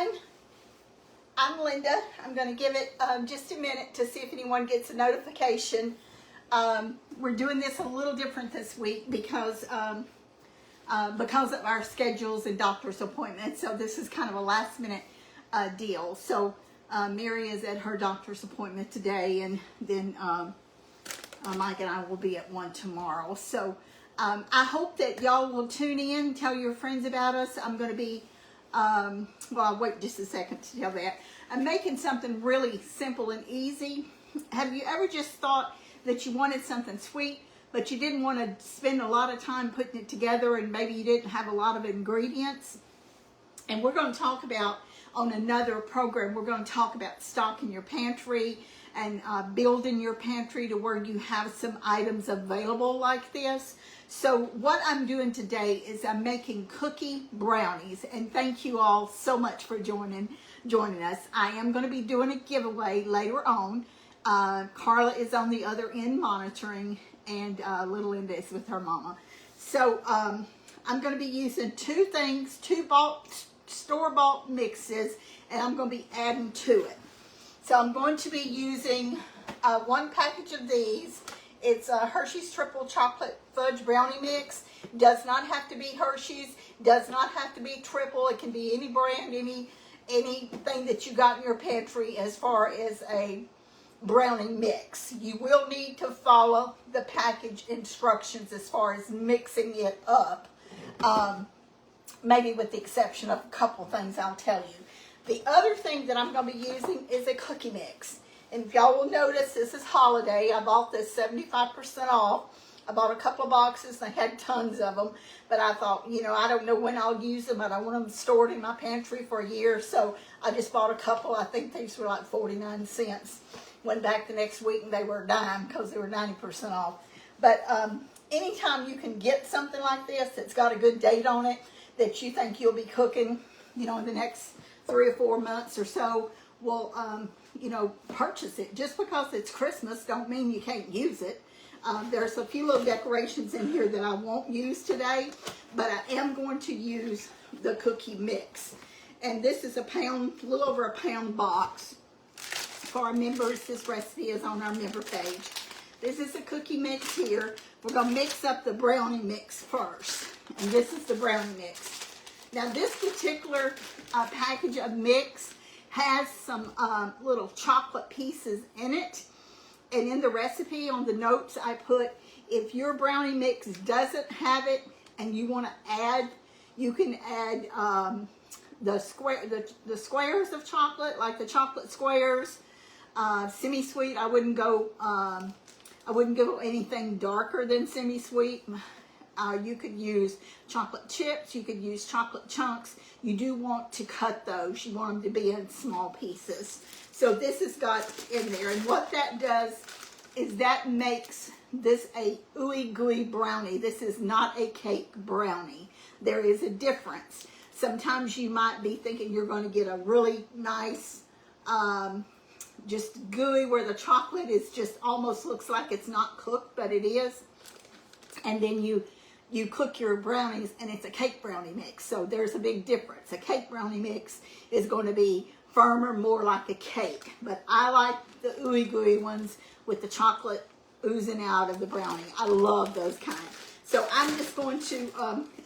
everyone. I'm Linda. I'm going to give it just a minute to see if anyone gets a notification. We're doing this a little different this week because of our schedules and doctor's appointments. So this is kind of a last minute deal. So Mary is at her doctor's appointment today, and then Mike and I will be at one tomorrow. So I hope that y'all will tune in, tell your friends about us. I'm going to be, well, I'll wait just a second to tell that. I'm making something really simple and easy. Have you ever just thought that you wanted something sweet, but you didn't want to spend a lot of time putting it together, and maybe you didn't have a lot of ingredients? And we're going to talk about, on another program, we're going to talk about stocking your pantry and building your pantry to where you have some items available like this. So what I'm doing today is I'm making cookie brownies, and thank you all so much for joining us. I am going to be doing a giveaway later on. Carla is on the other end monitoring, and little Linda is with her mama. So I'm going to be using two things, two store-bought mixes, and I'm going to be adding to it. So I'm going to be using one package of these. It's a Hershey's Triple Chocolate Fudge Brownie Mix. Does not have to be Hershey's. Does not have to be triple. It can be any brand, anything that you got in your pantry as far as a brownie mix. You will need to follow the package instructions as far as mixing it up. Maybe with the exception of a couple things I'll tell you. The other thing that I'm going to be using is a cookie mix. And if y'all will notice, this is holiday. I bought this 75% off. I bought a couple of boxes, and I had tons of them. But I thought, you know, I don't know when I'll use them. I don't want them stored in my pantry for a year. So I just bought a couple. I think these were like 49 cents. Went back the next week, and they were a dime because they were 90% off. But anytime you can get something like this that's got a good date on it, that you think you'll be cooking, you know, in the next 3 or 4 months or so, will, you know, purchase it. Just because it's Christmas don't mean you can't use it. There's a few little decorations in here that I won't use today, but I am going to use the cookie mix. And this is a little over a pound box. For our members, this recipe is on our member page. This is a cookie mix here. We're going to mix up the brownie mix first. And this is the brownie mix. Now this particular package of mix has some little chocolate pieces in it. And in the recipe, on the notes, I put, if your brownie mix doesn't have it and you want to add, you can add the squares of chocolate, like the chocolate squares. Semi-sweet, I wouldn't go anything darker than semi-sweet. You could use chocolate chips. You could use chocolate chunks. You do want to cut those. You want them to be in small pieces. So this has got in there. And what that does is that makes this a ooey gooey brownie. This is not a cake brownie. There is a difference. Sometimes you might be thinking you're going to get a really nice, just gooey, where the chocolate is just almost looks like it's not cooked, but it is. And then you cook your brownies, and it's a cake brownie mix. So there's a big difference. A cake brownie mix is going to be firmer, more like a cake. But I like the ooey gooey ones with the chocolate oozing out of the brownie. I love those kind. So I'm just going to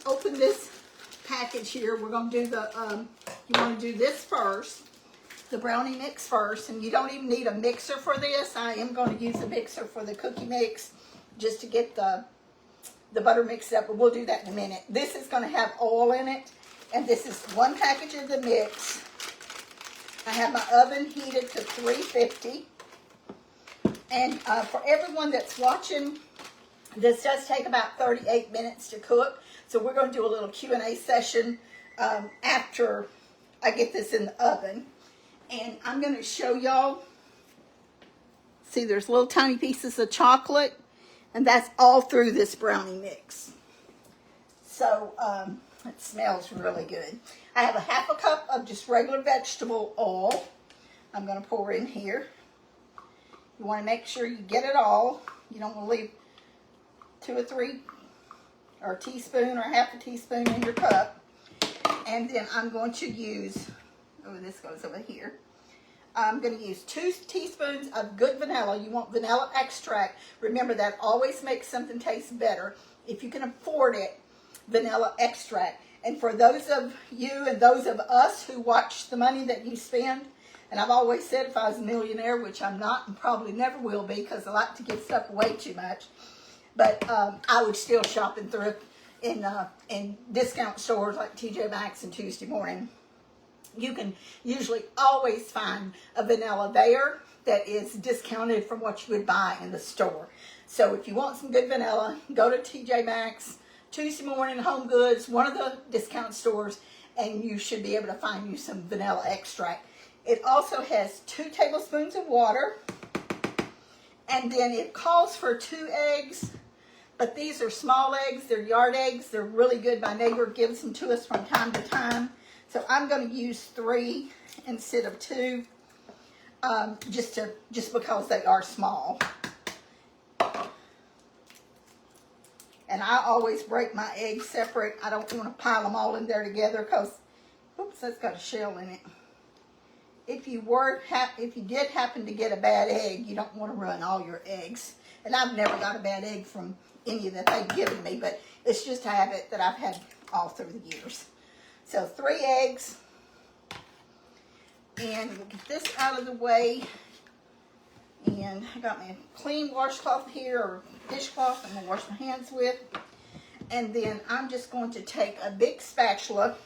open this package here. We're going to do you want to do this first, the brownie mix first. And you don't even need a mixer for this. I am going to use a mixer for the cookie mix just to get the butter mixed up, but we'll do that in a minute. This is going to have oil in it, and this is one package of the mix. I have my oven heated to 350, and for everyone that's watching, this does take about 38 minutes to cook, so we're going to do a little Q&A session after I get this in the oven, and I'm going to show y'all. See, there's little tiny pieces of chocolate, and that's all through this brownie mix. So it smells really good. I have a half a cup of just regular vegetable oil. I'm going to pour in here. You want to make sure you get it all. You don't want to leave 2 or 3 or a teaspoon or half a teaspoon in your cup. And then I'm going to use Oh, this goes over here. I'm going to use 2 teaspoons of good vanilla. You want vanilla extract. Remember, that always makes something taste better. If you can afford it, vanilla extract. And for those of you and those of us who watch the money that you spend, and I've always said if I was a millionaire, which I'm not and probably never will be because I like to give stuff away too much, but I would still shop in thrift in discount stores like TJ Maxx and Tuesday Morning. You can usually always find a vanilla there that is discounted from what you would buy in the store. So if you want some good vanilla, go to TJ Maxx, Tuesday Morning, Home Goods, one of the discount stores, and you should be able to find you some vanilla extract. It also has 2 tablespoons of water, and then it calls for 2 eggs, but these are small eggs, they're yard eggs, they're really good. My neighbor gives them to us from time to time. So I'm going to use 3 instead of 2, just because they are small. And I always break my eggs separate. I don't want to pile them all in there together because, oops, that's got a shell in it. If you did happen to get a bad egg, you don't want to ruin all your eggs. And I've never got a bad egg from any that they've given me, but it's just a habit that I've had all through the years. So 3 eggs, and we'll get this out of the way. And I got my clean washcloth here, or dishcloth I'm going to wash my hands with. And then I'm just going to take a big spatula,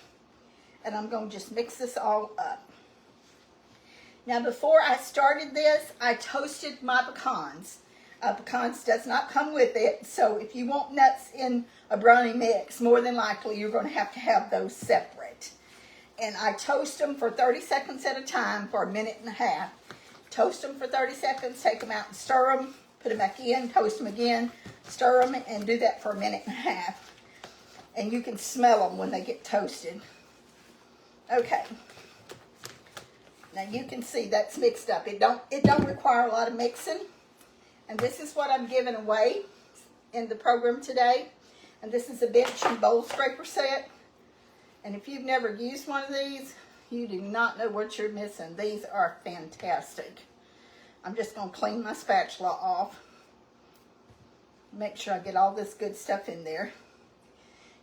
and I'm going to just mix this all up. Now before I started this, I toasted my pecans. Pecans does not come with it, so if you want nuts in a brownie mix, more than likely you're going to have those separate. And I toast them for 30 seconds at a time for 1.5 minutes. Toast them for 30 seconds, take them out and stir them, put them back in, toast them again, stir them, and do that for 1.5 minutes. And you can smell them when they get toasted. Okay. Now you can see that's mixed up. It don't require a lot of mixing. And this is what I'm giving away in the program today. And this is a bench and bowl scraper set. And if you've never used one of these, you do not know what you're missing. These are fantastic. I'm just going to clean my spatula off. Make sure I get all this good stuff in there.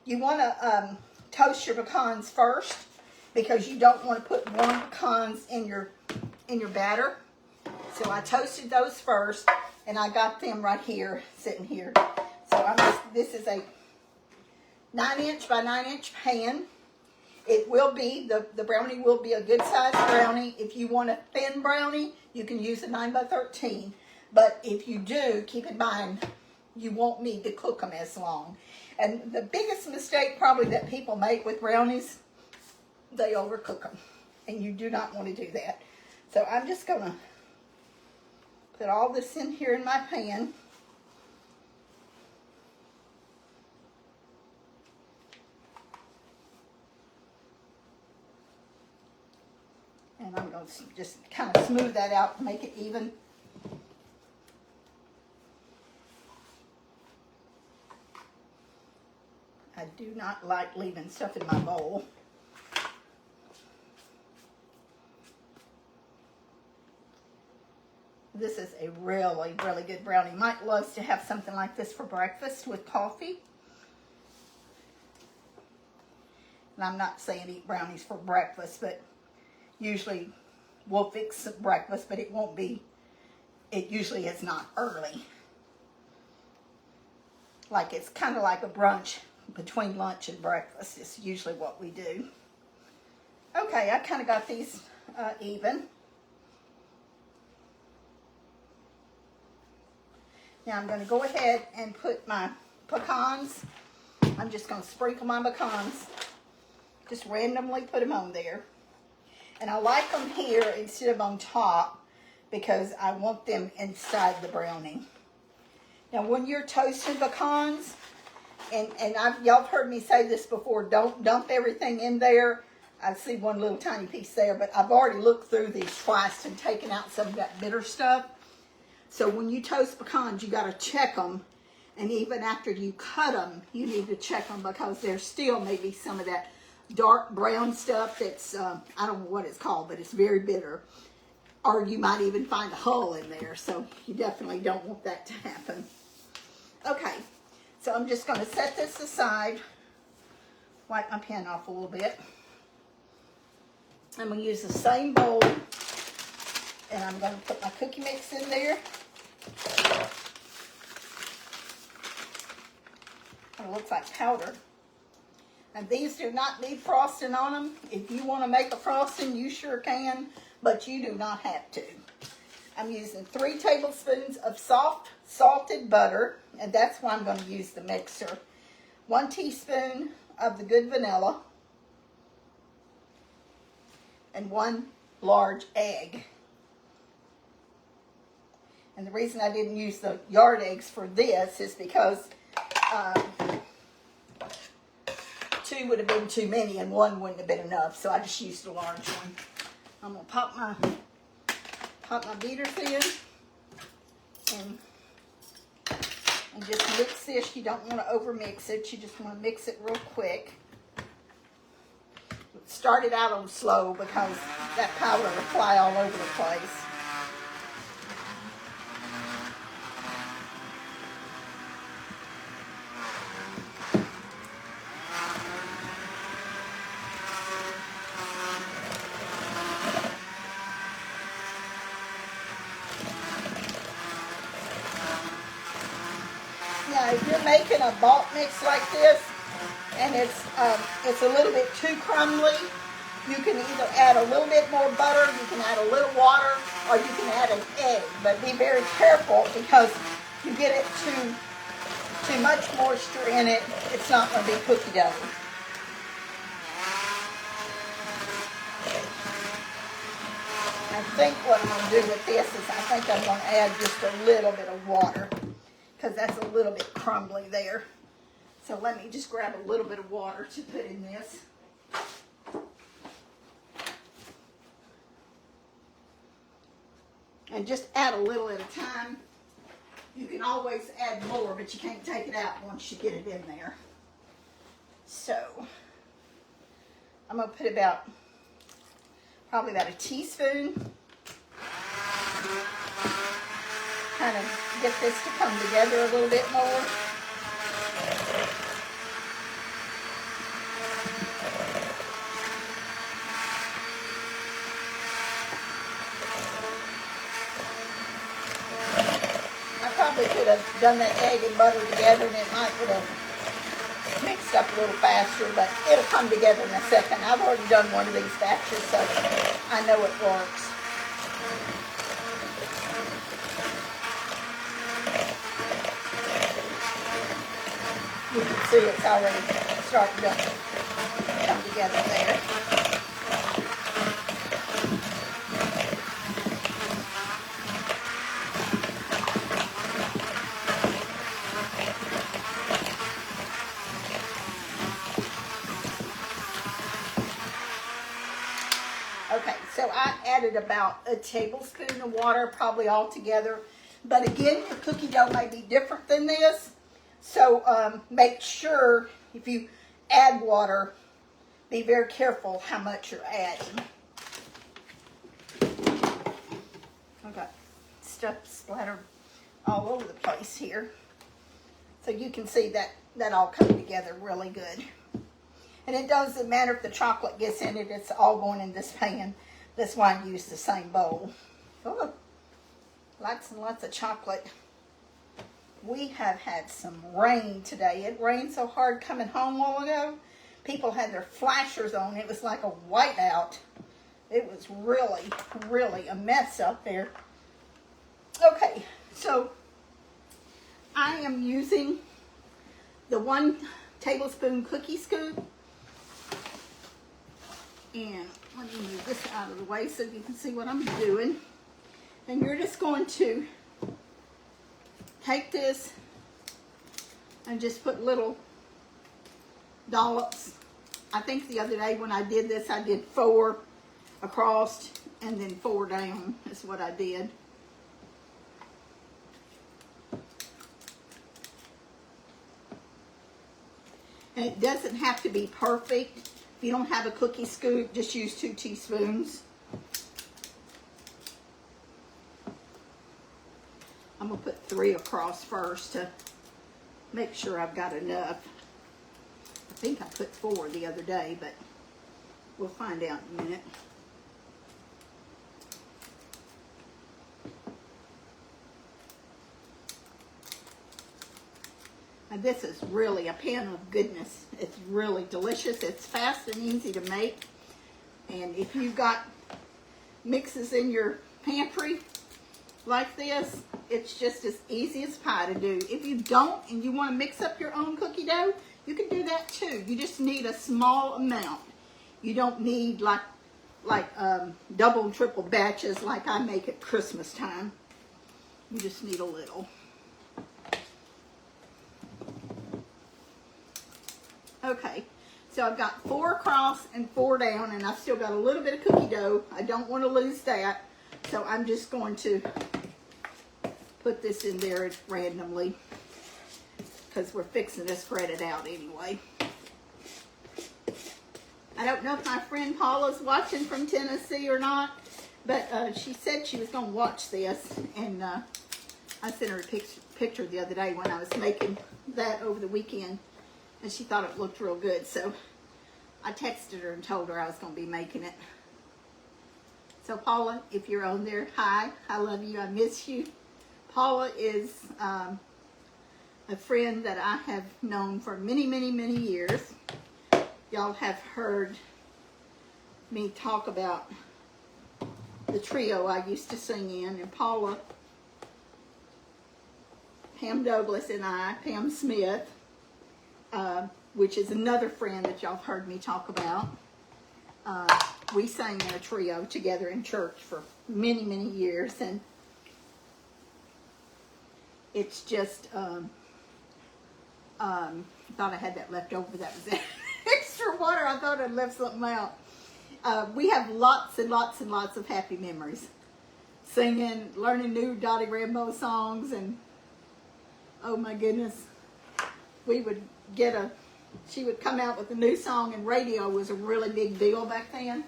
You want to toast your pecans first because you don't want to put warm pecans in your batter. So I toasted those first. And I got them right here, sitting here. So this is a 9-inch by 9-inch pan. It will be, the brownie will be a good size brownie. If you want a thin brownie, you can use a 9 by 13. But if you do, keep in mind, you won't need to cook them as long. And the biggest mistake probably that people make with brownies, they overcook them. And you do not want to do that. So I'm just going to put all this in here in my pan. And I'm going to just kind of smooth that out and make it even. I do not like leaving stuff in my bowl. This is a really, really good brownie. Mike loves to have something like this for breakfast with coffee. And I'm not saying eat brownies for breakfast, but usually we'll fix breakfast, but it won't be, it usually is not early. Like it's kind of like a brunch between lunch and breakfast. It's usually what we do. Okay, I kind of got these even. Now I'm going to go ahead and put my pecans. I'm just going to sprinkle my pecans. Just randomly put them on there. And I like them here instead of on top because I want them inside the brownie. Now when you're toasting pecans, and y'all have heard me say this before, don't dump everything in there. I see one little tiny piece there, but I've already looked through these twice and taken out some of that bitter stuff. So when you toast pecans, you got to check them. And even after you cut them, you need to check them because there's still maybe some of that dark brown stuff that's, I don't know what it's called, but it's very bitter. Or you might even find a hull in there, so you definitely don't want that to happen. Okay, so I'm just going to set this aside, wipe my pen off a little bit. I'm going to use the same bowl, and I'm going to put my cookie mix in there. It looks like powder. And these do not need frosting on them. If you want to make a frosting, you sure can, but you do not have to. I'm using 3 tablespoons of soft salted butter, and that's why I'm going to use the mixer. 1 teaspoon of the good vanilla, and 1 large egg. And the reason I didn't use the yard eggs for this is because 2 would have been too many and 1 wouldn't have been enough, so I just used a large one. I'm gonna pop my beaters in and just mix this. You don't want to over mix it. You just want to mix it real quick. Start it out on slow because that powder will fly all over the place. Now, if you're making a bulk mix like this and it's a little bit too crumbly, you can either add a little bit more butter, you can add a little water, or you can add an egg. But be very careful because if you get it too much moisture in it, it's not going to be cookie dough. I think what I'm going to do with this is I think I'm going to add just a little bit of water because that's a little bit crumbly there. So let me just grab a little bit of water to put in this. And just add a little at a time. You can always add more, but you can't take it out once you get it in there. So I'm going to put probably about a teaspoon. Kind of get this to come together a little bit more. I probably could have done that egg and butter together and it might would have mixed up a little faster, but it'll come together in a second. I've already done one of these batches, so I know it works. You can see it's already starting to come together there. Okay, so I added about a tablespoon of water, probably all together. But again, your cookie dough may be different than this. So make sure if you add water, be very careful how much you're adding. I've got stuff splattered all over the place here. So you can see that all come together really good. And it doesn't matter if the chocolate gets in it, it's all going in this pan. That's why I use the same bowl. Oh, lots and lots of chocolate. We have had some rain today. It rained so hard coming home a while ago. People had their flashers on. It was like a whiteout. It was really, really a mess out there. Okay, so I am using the 1 tablespoon cookie scoop. And let me move this out of the way so you can see what I'm doing. And you're just going to take this and just put little dollops. I think the other day when I did this, I did 4 across and then 4 down is what I did. And it doesn't have to be perfect. If you don't have a cookie scoop, just use 2 teaspoons. I'm going to put 3 across first to make sure I've got enough. I think I put 4 the other day, but we'll find out in a minute. And this is really a pan of goodness. It's really delicious. It's fast and easy to make. And if you've got mixes in your pantry like this, it's just as easy as pie to do. If you don't and you want to mix up your own cookie dough, you can do that too. You just need a small amount. You don't need like double and triple batches like I make at Christmas time. You just need a little. Okay, so I've got 4 across and 4 down, and I've still got a little bit of cookie dough. I don't want to lose that, so I'm just going to put this in there randomly because we're fixing to spread it out anyway. I don't know if my friend Paula's watching from Tennessee or not, but she said she was going to watch this, and I sent her a picture the other day when I was making that over the weekend. And she thought it looked real good, so I texted her and told her I was going to be making it. So Paula, if you're on there, hi, I love you, I miss you. Paula is a friend that I have known for many, many, many years. Y'all have heard me talk about the trio I used to sing in, and Paula, Pam Douglas, and I, Pam Smith, which is another friend that y'all heard me talk about. We sang in a trio together in church for many, many years, and it's just, thought I had that left over. That was extra water. I thought I'd left something out. We have lots and lots and lots of happy memories. Singing, learning new Dottie Rambo songs, and oh my goodness, we would she would come out with a new song, and radio was a really big deal back then.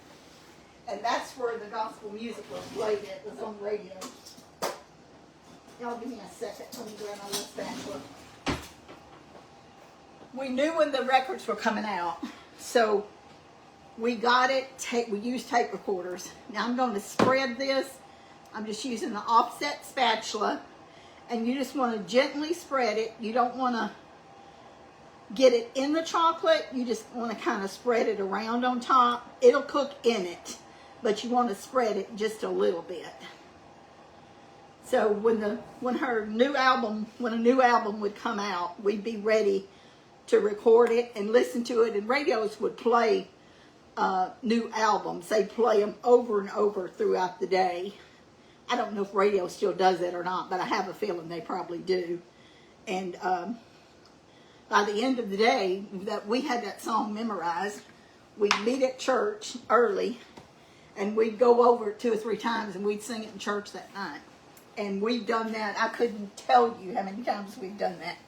And that's where the gospel music was played at, was on radio. Y'all give me a second, let me grab my little spatula. We knew when the records were coming out, so we got it, we used tape recorders. Now I'm going to spread this. I'm just using the offset spatula, and you just want to gently spread it. You don't want to get it in the chocolate. You just want to kind of spread it around on top. It'll cook in it, but you want to spread it just a little bit. So when a new album would come out, we'd be ready to record it and listen to it. And radios would play new albums. They play them over and over throughout the day. I don't know if radio still does that or not, but I have a feeling they probably do. And by the end of the day that we had that song memorized, we'd meet at church early, and we'd go over it 2 or 3 times, and we'd sing it in church that night. And we've done that. I couldn't tell you how many times we've done that.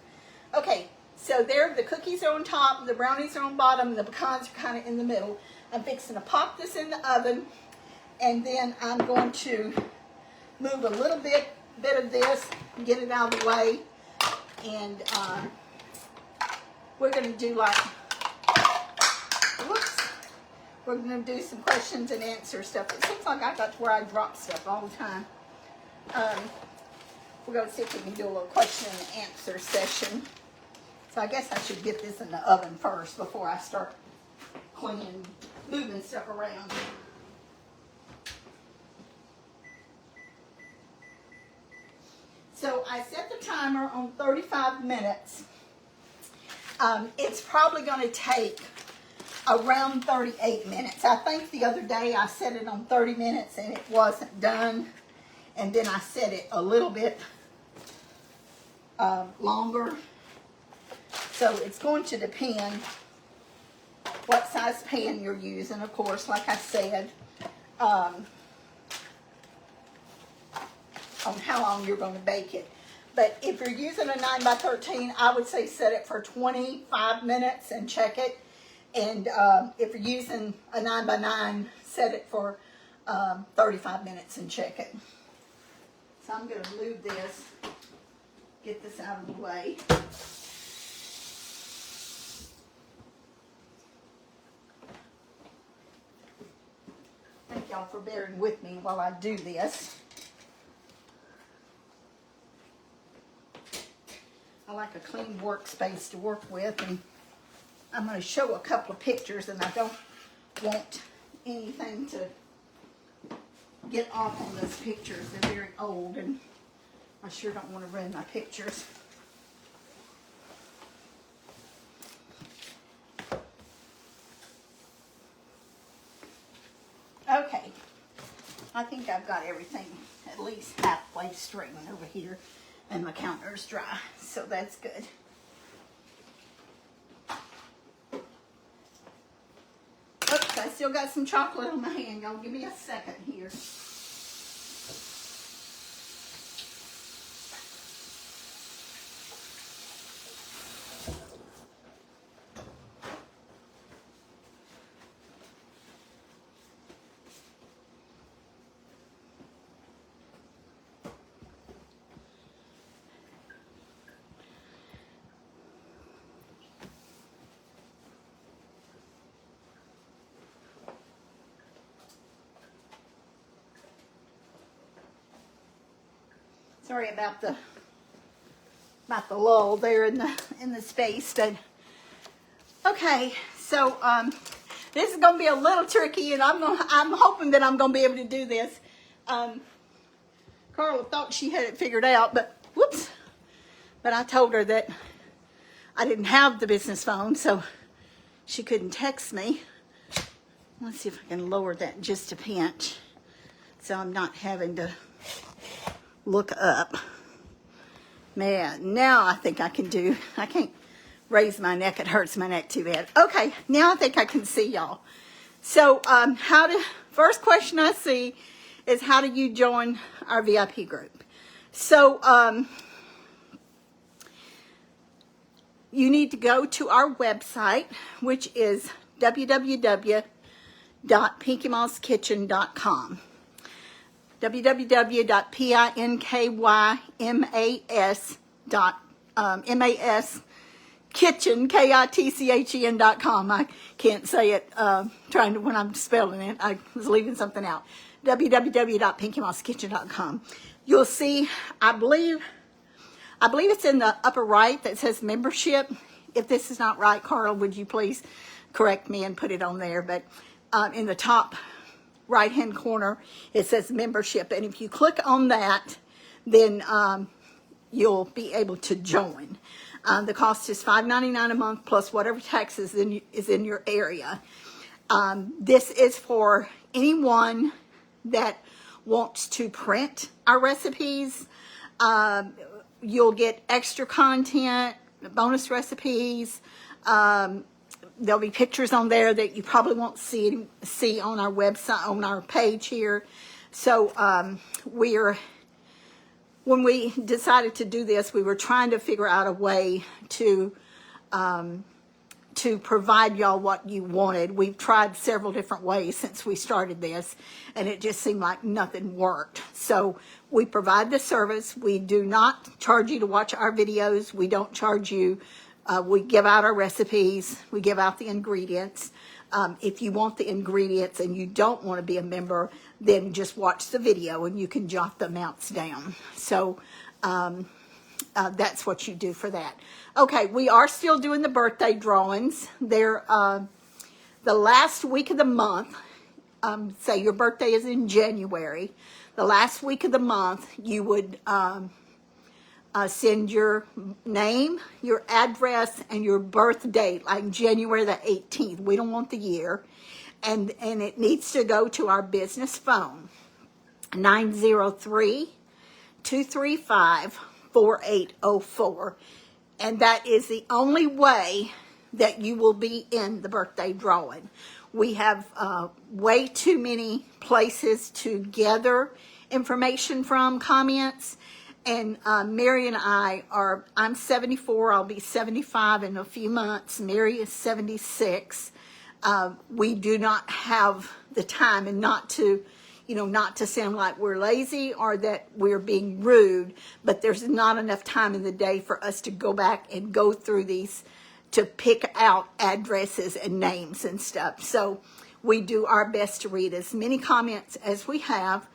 Okay, so there, the cookies are on top, the brownies are on bottom, and the pecans are kind of in the middle. I'm fixing to pop this in the oven, and then I'm going to move a little bit of this, get it out of the way, and we're going to do we're going to do some questions and answer stuff. It seems like I got to where I drop stuff all the time. We're going to see if we can do a little question and answer session. So I guess I should get this in the oven first before I start cleaning, moving stuff around. So I set the timer on 35 minutes. It's probably going to take around 38 minutes. I think the other day I set it on 30 minutes and it wasn't done. And then I set it a little bit longer. So it's going to depend what size pan you're using, of course, like I said, on how long you're going to bake it. But if you're using a 9 by 13, I would say set it for 25 minutes and check it. And if you're using a 9x9, set it for 35 minutes and check it. So I'm going to lube this, get this out of the way. Thank y'all for bearing with me while I do this. I like a clean workspace to work with, and I'm going to show a couple of pictures, and I don't want anything to get off on those pictures. They're very old, and I sure don't want to ruin my pictures. Okay, I think I've got everything at least halfway straightened over here, and my counter's dry, so that's good. Oops, I still got some chocolate on my hand. Y'all give me a second here. Sorry about the lull there in the space, but okay. So this is going to be a little tricky, and I'm hoping that I'm going to be able to do this. Carla thought she had it figured out, but whoops! But I told her that I didn't have the business phone, so she couldn't text me. Let's see if I can lower that just a pinch, so I'm not having to look up. Man, now I think I can do, I can't raise my neck, it hurts my neck too bad. Okay, now I think I can see y'all. So first question I see is, how do you join our VIP group? So you need to go to our website, which is www.pinkymosskitchen.com. www.pinkymosskitchen.com. I can't say it when I'm spelling it. I was leaving something out. www.pinkymosskitchen.com. You'll see, I believe it's in the upper right that says membership. If this is not right, Carl, would you please correct me and put it on there? But in the top right hand corner it says membership, and if you click on that, then you'll be able to join. The cost is $5.99 a month plus whatever taxes is in your area. This is for anyone that wants to print our recipes. You'll get extra content, bonus recipes. There'll be pictures on there that you probably won't see on our website, on our page here. So when we decided to do this, we were trying to figure out a way to provide y'all what you wanted. We've tried several different ways since we started this, and it just seemed like nothing worked. So we provide the service. We do not charge you to watch our videos. We don't charge you. We give out our recipes. We give out the ingredients. If you want the ingredients and you don't want to be a member, then just watch the video and you can jot the amounts down. So that's what you do for that. Okay, we are still doing the birthday drawings. They're the last week of the month. Say your birthday is in January. The last week of the month, you would send your name, your address, and your birth date, like January the 18th. We don't want the year. And it needs to go to our business phone, 903-235-4804. And that is the only way that you will be in the birthday drawing. We have way too many places to gather information from, comments. And Mary and I'm 74, I'll be 75 in a few months. Mary is 76. we do not have the time, and not to, not to sound like we're lazy or that we're being rude, but there's not enough time in the day for us to go back and go through these, to pick out addresses and names and stuff. So we do our best to read as many comments as we have,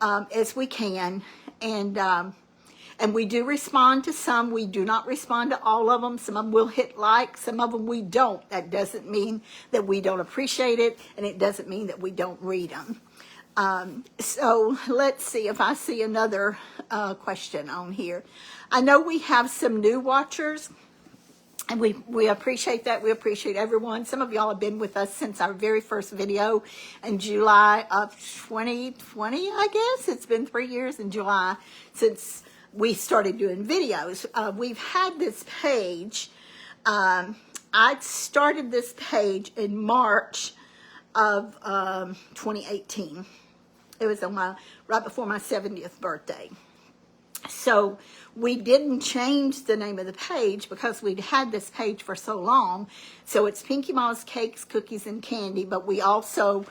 as we can, and we do respond to some. We do not respond to all of them. Some of them will hit like, some of them we don't. That doesn't mean that we don't appreciate it, and it doesn't mean that we don't read them. So let's see if I see another question on here. I know we have some new watchers, and we appreciate that. We appreciate everyone. Some of y'all have been with us since our very first video in July of 2020, I guess. It's been 3 years in July since we started doing videos. We've had this page. I started this page in March of 2018. It was on right before my 70th birthday. So we didn't change the name of the page because we'd had this page for so long. So it's Pinky Ma's Cakes, Cookies, and Candy, but we also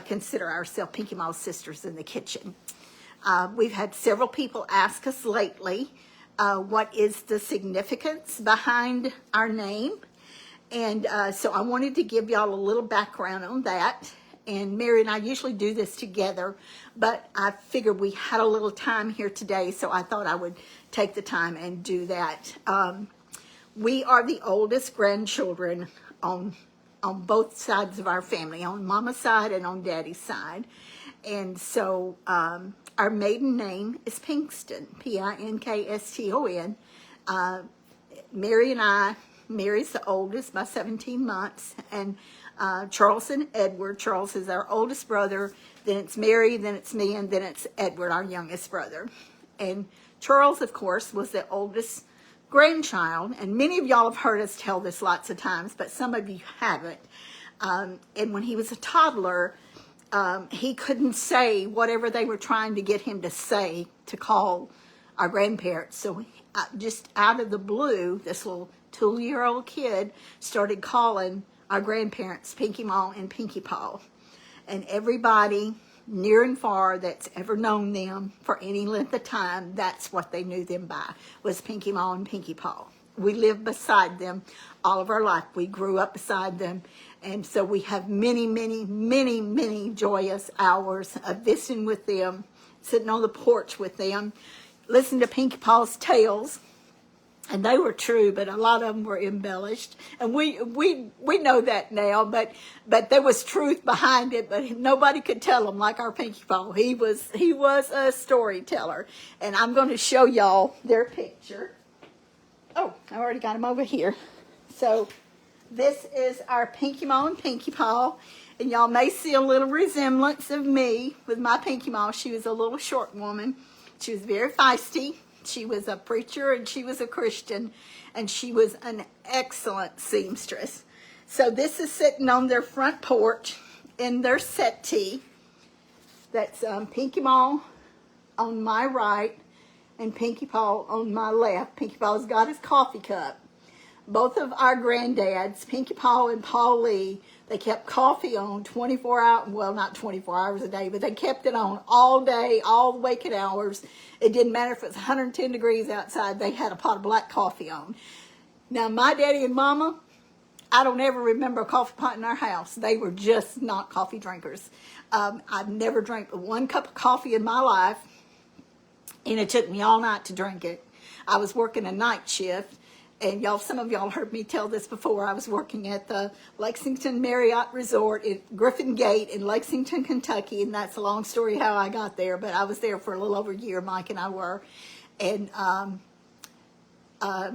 consider ourselves Pinky Ma's Sisters in the Kitchen. We've had several people ask us lately, what is the significance behind our name? And so I wanted to give y'all a little background on that. And Mary and I usually do this together, but I figured we had a little time here today, so I thought I would take the time and do that. We are the oldest grandchildren on both sides of our family, on Mama's side and on Daddy's side. And so our maiden name is Pinkston, P-I-N-K-S-T-O-N. Mary and I, Mary's the oldest by 17 months, and Charles and Edward. Charles is our oldest brother, then it's Mary, then it's me, and then it's Edward, our youngest brother. And Charles, of course, was the oldest grandchild, and many of y'all have heard us tell this lots of times, but some of you haven't. And when he was a toddler, he couldn't say whatever they were trying to get him to say to call our grandparents. So just out of the blue, this little 2-year-old kid started calling our grandparents Pinky Ma and Pinky Paw. And everybody near and far that's ever known them for any length of time, that's what they knew them by, was Pinky Ma and Pinky Paw. We lived beside them all of our life. We grew up beside them. And so we have many, many, many, many joyous hours of visiting with them, sitting on the porch with them, listening to Pinky Paw's tales. And they were true, but a lot of them were embellished. And we know that now, but there was truth behind it, but nobody could tell them like our Pinky Paw. He was a storyteller. And I'm going to show y'all their picture. Oh, I already got him over here. So this is our Pinky Ma and Pinky Paw. And y'all may see a little resemblance of me with my Pinky Ma. She was a little short woman. She was very feisty. She was a preacher and she was a Christian, and she was an excellent seamstress. So this is sitting on their front porch in their settee. That's Pinky Ma on my right and Pinky Paw on my left. Pinky Paw's got his coffee cup. Both of our granddads, Pinky Paw and Paul Lee, they kept coffee on 24 hours, well, not 24 hours a day, but they kept it on all day, all the waking hours. It didn't matter if it was 110 degrees outside, they had a pot of black coffee on. Now, my daddy and mama, I don't ever remember a coffee pot in our house. They were just not coffee drinkers. I've never drank one cup of coffee in my life, and it took me all night to drink it. I was working a night shift. And y'all, some of y'all heard me tell this before. I was working at the Lexington Marriott Resort at Griffin Gate in Lexington, Kentucky. And that's a long story how I got there. But I was there for a little over a year, Mike and I were. And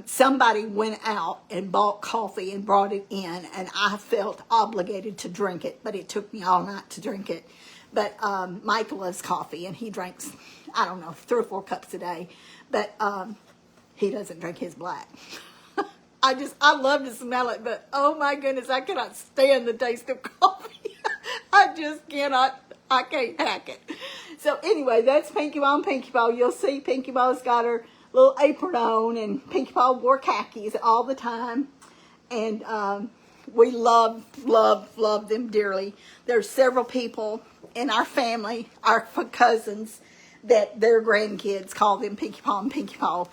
somebody went out and bought coffee and brought it in. And I felt obligated to drink it. But it took me all night to drink it. But Mike loves coffee. And he drinks, I don't know, 3 or 4 cups a day. But he doesn't drink his black. I love to smell it, but oh my goodness, I cannot stand the taste of coffee. I just cannot, I can't hack it. So anyway, that's Pinky Ma and Pinky Paw. You'll see Pinky Ma's got her little apron on, and Pinky Paw wore khakis all the time. And we love, love, love them dearly. There's several people in our family, our cousins, that their grandkids call them Pinky Paw and Pinky Paw.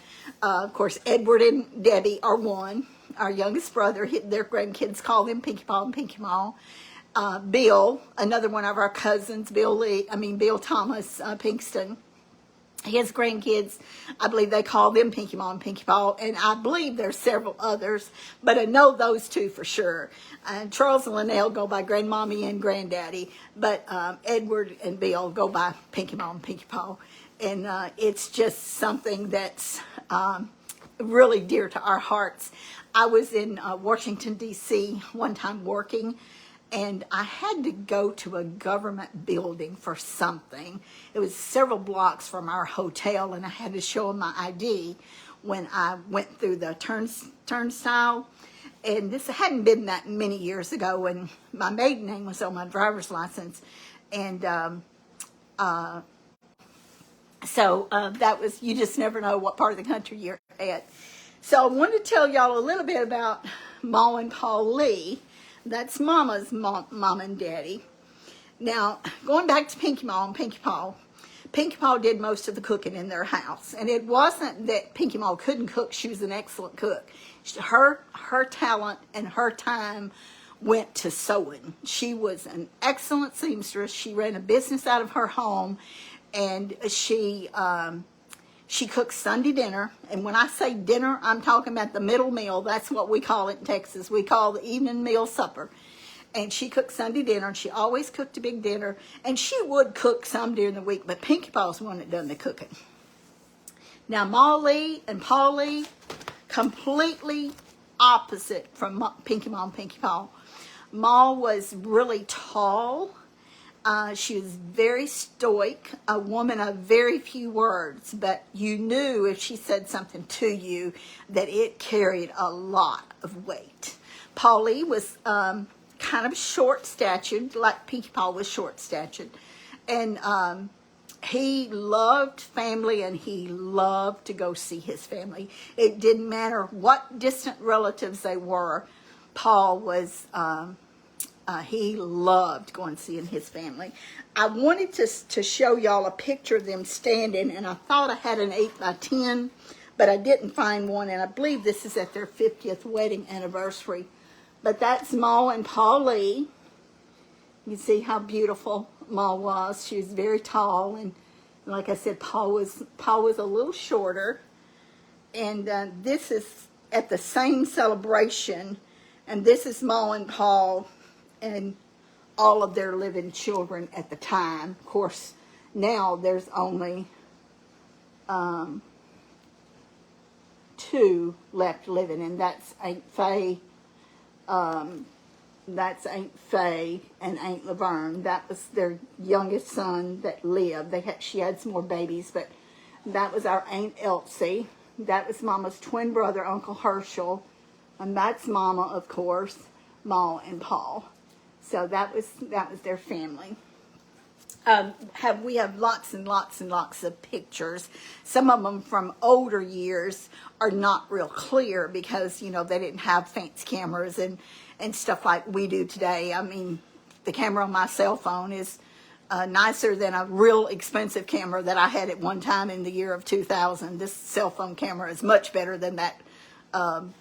Of course, Edward and Debbie are one. Our youngest brother, their grandkids call them Pinky Paw and Pinky Paw. Bill, another one of our cousins, Bill Thomas Pinkston. His grandkids, I believe they call them Pinky Paw and Pinky Paw, and I believe there's several others, but I know those two for sure. Charles and Linnell go by Grandmommy and Granddaddy, but Edward and Bill go by Pinky Paw and Pinky Paw, and it's just something that's really dear to our hearts. I was in Washington, D.C. one time working, and I had to go to a government building for something. It was several blocks from our hotel, and I had to show them my ID when I went through the turnstile. And this hadn't been that many years ago, and my maiden name was on my driver's license. And so that was, you just never know what part of the country you're at. So I wanted to tell y'all a little bit about Ma and Paul Lee. That's Mama's mom and daddy. Now, going back to Pinky Ma and Pinky Paw did most of the cooking in their house. And it wasn't that Pinky Ma couldn't cook. She was an excellent cook. Her talent and her time went to sewing. She was an excellent seamstress. She ran a business out of her home. And she cooked Sunday dinner, and when I say dinner, I'm talking about the middle meal. That's what we call it in Texas. We call the evening meal supper. And she cooked Sunday dinner, and she always cooked a big dinner. And she would cook some during the week, but Pinky Paw's the one that done the cooking. Now, Ma Lee and Paul Lee, completely opposite from Pinky Ma and Pinky Paw. Ma was really tall. She was very stoic, a woman of very few words, but you knew if she said something to you that it carried a lot of weight. Paulie was kind of short-statured, like Pinky Paw was short-statured, and he loved family, and he loved to go see his family. It didn't matter what distant relatives they were. Paul was... he loved going seeing his family. I wanted to show y'all a picture of them standing, and I thought I had an 8x10, but I didn't find one, and I believe this is at their 50th wedding anniversary. But that's Ma and Paul Lee. You see how beautiful Ma was. She was very tall, and like I said, Paul was a little shorter. And this is at the same celebration, and this is Ma and Paul and all of their living children at the time. Of course, now there's only 2 left living, and that's Aunt Faye. That's Aunt Faye and Aunt Laverne. That was their youngest son that lived. She had some more babies, but that was our Aunt Elsie. That was Mama's twin brother, Uncle Herschel, and that's Mama, of course, Ma and Paul. So that was their family. We have lots and lots and lots of pictures. Some of them from older years are not real clear because, you know, they didn't have fancy cameras and stuff like we do today. I mean, the camera on my cell phone is nicer than a real expensive camera that I had at one time in the year of 2000. This cell phone camera is much better than that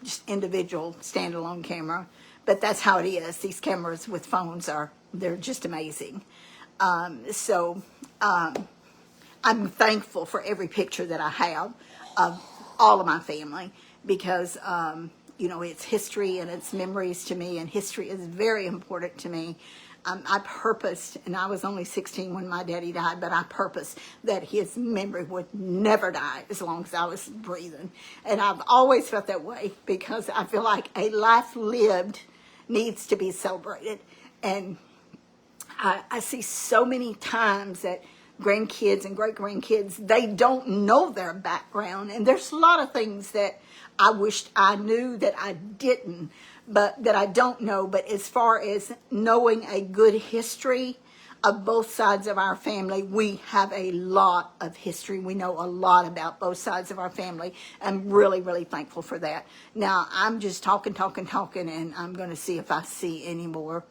just individual standalone camera. But that's how it is. These cameras with phones they're just amazing. I'm thankful for every picture that I have of all of my family because, you know, it's history and it's memories to me, and history is very important to me. I purposed, and I was only 16 when my daddy died, but I purposed that his memory would never die as long as I was breathing. And I've always felt that way because I feel like a life lived needs to be celebrated. And I see so many times that grandkids and great-grandkids, they don't know their background. And there's a lot of things that I wished I knew that I didn't, but that I don't know. But as far as knowing a good history, of both sides of our family. We have a lot of history. We know a lot about both sides of our family. I'm really, really thankful for that. Now, I'm just talking, and I'm going to see if I see any more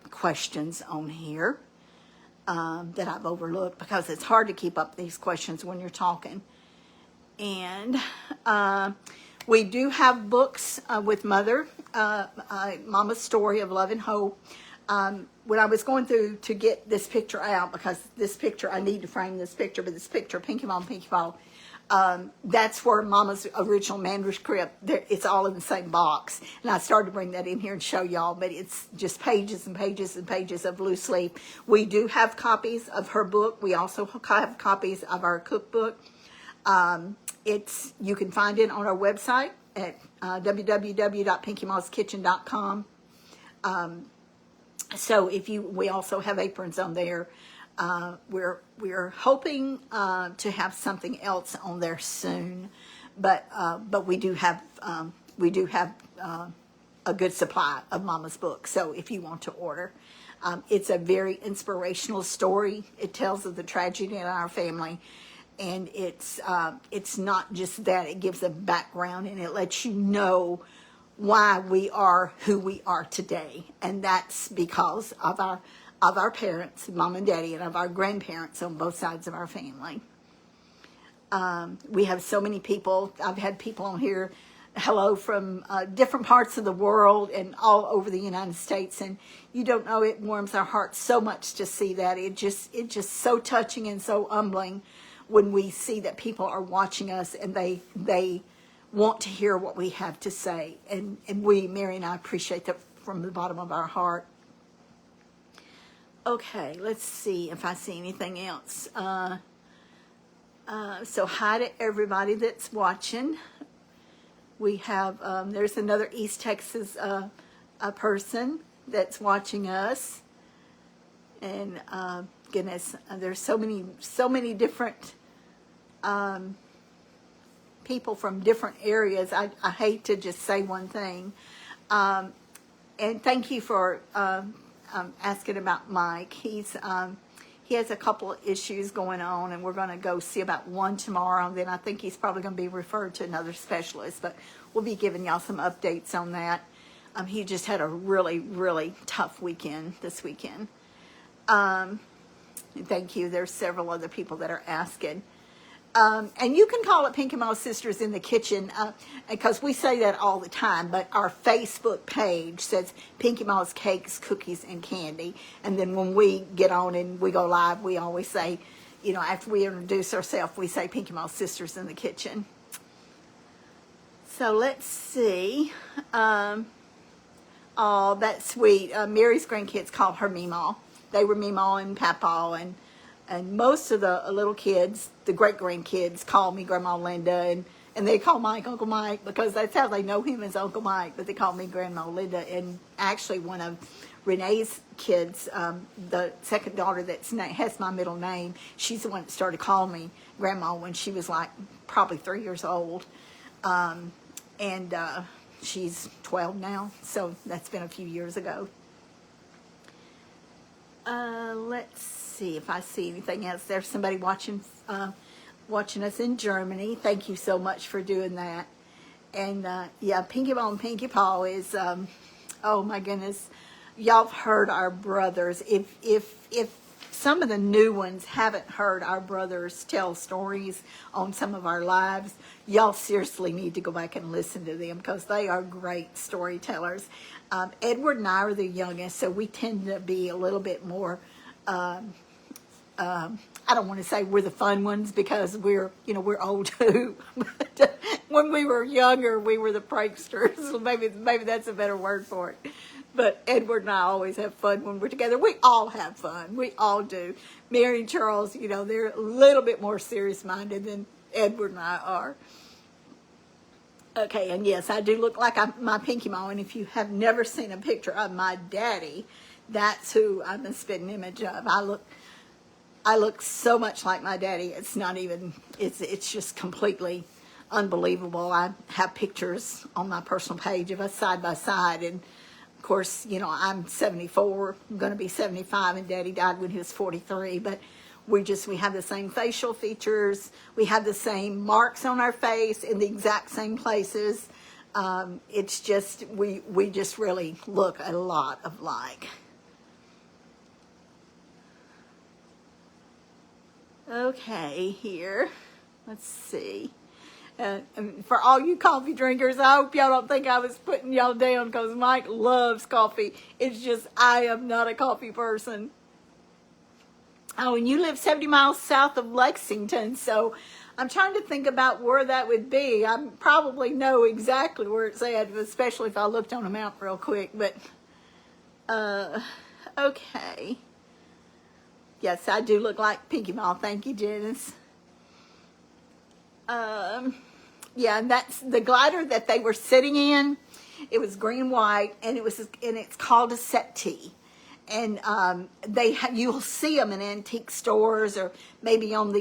questions on here that I've overlooked, because it's hard to keep up these questions when you're talking. And we do have books with Mother, Mama's Story of Love and Hope. When I was going through to get this picture out, because this picture, I need to frame this picture, but this picture, Pinky Mom, Pinky Paw, that's where Mama's original manuscript, it's all in the same box. And I started to bring that in here and show y'all, but it's just pages and pages and pages of loose leaf. We do have copies of her book. We also have copies of our cookbook. You can find it on our website at www.pinkymawskitchen.com. So we also have aprons on there. We're hoping to have something else on there soon, but we do have a good supply of Mama's book. So if you want to order, it's a very inspirational story. It tells of the tragedy in our family. And it's not just that, it gives a background, and it lets you know why we are who we are today. And that's because of our parents, Mom and Daddy, and of our grandparents on both sides of our family. We have so many people. I've had people on here, hello, from different parts of the world and all over the United States. And you don't know, it warms our hearts so much to see that. It's just so touching and so humbling when we see that people are watching us and they want to hear what we have to say. And Mary and I appreciate that from the bottom of our heart. Okay, let's see if I see anything else. So hi to everybody that's watching. We have, there's another East Texas person that's watching us. And goodness, there's so many different people from different areas. I hate to just say one thing. And thank you for asking about Mike. He has a couple of issues going on, and we're going to go see about one tomorrow. And then I think he's probably going to be referred to another specialist, but we'll be giving y'all some updates on that. He just had a really, really tough weekend this weekend. Thank you. There's several other people that are asking. And you can call it Pinky Maw Sisters in the Kitchen, because we say that all the time, but our Facebook page says Pinky Maw's Cakes, Cookies, and Candy. And then when we get on and we go live, we always say, after we introduce ourselves, we say Pinky Maw Sisters in the Kitchen. So let's see. Oh, that's sweet. Mary's grandkids called her Meemaw. They were Meemaw and Papaw, and most of the little kids, the great-grandkids, call me Grandma Linda, and they call Mike Uncle Mike, because that's how they know him as Uncle Mike, but they call me Grandma Linda. And actually one of Renee's kids, the second daughter that has my middle name, she's the one that started calling me Grandma when she was like probably 3 years old. And she's 12 now, so that's been a few years ago. Let's see if I see anything else. There's somebody watching us in Germany. Thank you so much for doing that. And yeah, Pinky Maw and Pinky Paw is, oh my goodness, y'all have heard our brothers. If some of the new ones haven't heard our brothers tell stories on some of our lives, y'all seriously need to go back and listen to them, because they are great storytellers. Edward and I are the youngest, so we tend to be a little bit more, I don't want to say we're the fun ones, because we're old too. But when we were younger, we were the pranksters. So maybe that's a better word for it. But Edward and I always have fun when we're together. We all have fun. We all do. Mary and Charles, they're a little bit more serious-minded than Edward and I are. Okay, and yes, I do look like my Pinky Maw. And if you have never seen a picture of my daddy, that's who I'm a spitting image of. I look so much like my daddy. It's not even, it's just completely unbelievable. I have pictures on my personal page of us side by side, and Of course, you know, I'm 74, I'm going to be 75, and Daddy died when he was 43, but we have the same facial features. We have the same marks on our face in the exact same places. It's just, we just really look a lot alike. Okay, here, let's see. For all you coffee drinkers, I hope y'all don't think I was putting y'all down, because Mike loves coffee. It's just, I am not a coffee person. Oh, and you live 70 miles south of Lexington, so I'm trying to think about where that would be. I probably know exactly where it's at, especially if I looked on a map real quick, but, okay. Yes, I do look like Pinky Mall. Thank you, Janice. Yeah, and that's the glider that they were sitting in. It was green white, and it's called a settee. And you'll see them in antique stores, or maybe on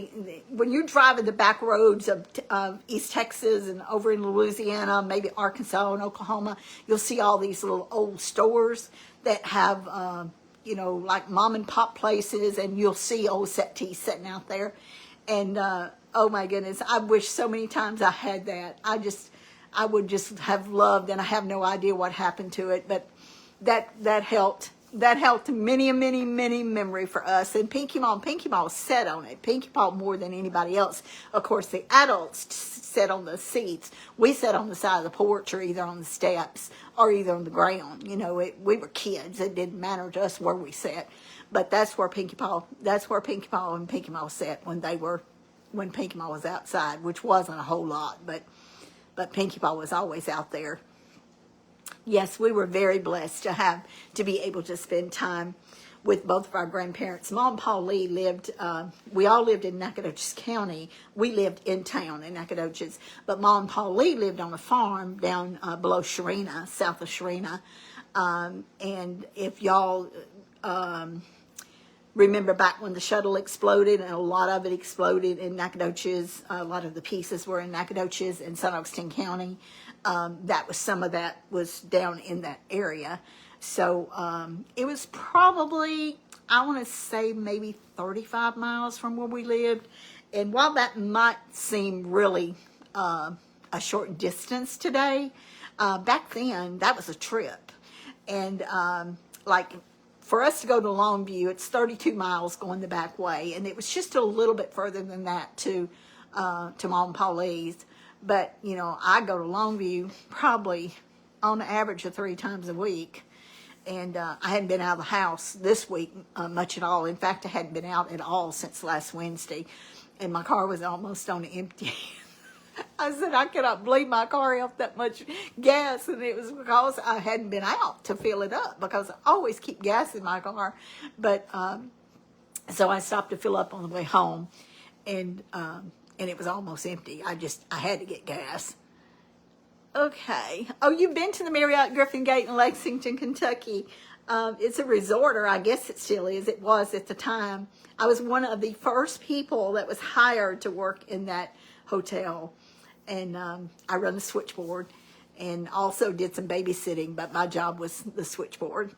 when you're driving the back roads of East Texas and over in Louisiana, maybe Arkansas and Oklahoma, you'll see all these little old stores that have, you know, like mom and pop places, and you'll see old settees sitting out there. And oh my goodness, I wish so many times I had that. I would just have loved, and I have no idea what happened to it, but that helped. That helped many memory for us. And Pinky Mall sat on it. Pinky Paw more than anybody else. Of course, the adults sat on the seats. We sat on the side of the porch, or either on the steps, or either on the ground. You know, we were kids. It didn't matter to us where we sat. But that's where Pinky Paw and Pinky Mall sat when Pinky Mall was outside, which wasn't a whole lot, but Pinky Paw was always out there. Yes, we were very blessed to be able to spend time with both of our grandparents. Mom and Pa Lee we all lived in Nacogdoches County. We lived in town in Nacogdoches, but Mom and Pa Lee lived on a farm down below Sharina, south of Sharina. And if y'all remember back when the shuttle exploded, and a lot of it exploded in Nacogdoches, a lot of the pieces were in Nacogdoches and San Augustine County. Some of that was down in that area. So it was probably, I want to say maybe 35 miles from where we lived. And while that might seem really a short distance today, back then that was a trip. And like for us to go to Longview, it's 32 miles going the back way. And it was just a little bit further than that to Mom and Pa Lee's. But, you know, I go to Longview probably on average of 3 times a week. And I hadn't been out of the house this week much at all. In fact, I hadn't been out at all since last Wednesday. And my car was almost on empty. I said, I cannot believe my car had that much gas. And it was because I hadn't been out to fill it up, because I always keep gas in my car. But so I stopped to fill up on the way home. And it was almost empty. I had to get gas. Okay. Oh, you've been to the Marriott Griffin Gate in Lexington, Kentucky. It's a resort, or I guess it still is. It was at the time. I was one of the first people that was hired to work in that hotel. And I run the switchboard and also did some babysitting, but my job was the switchboard.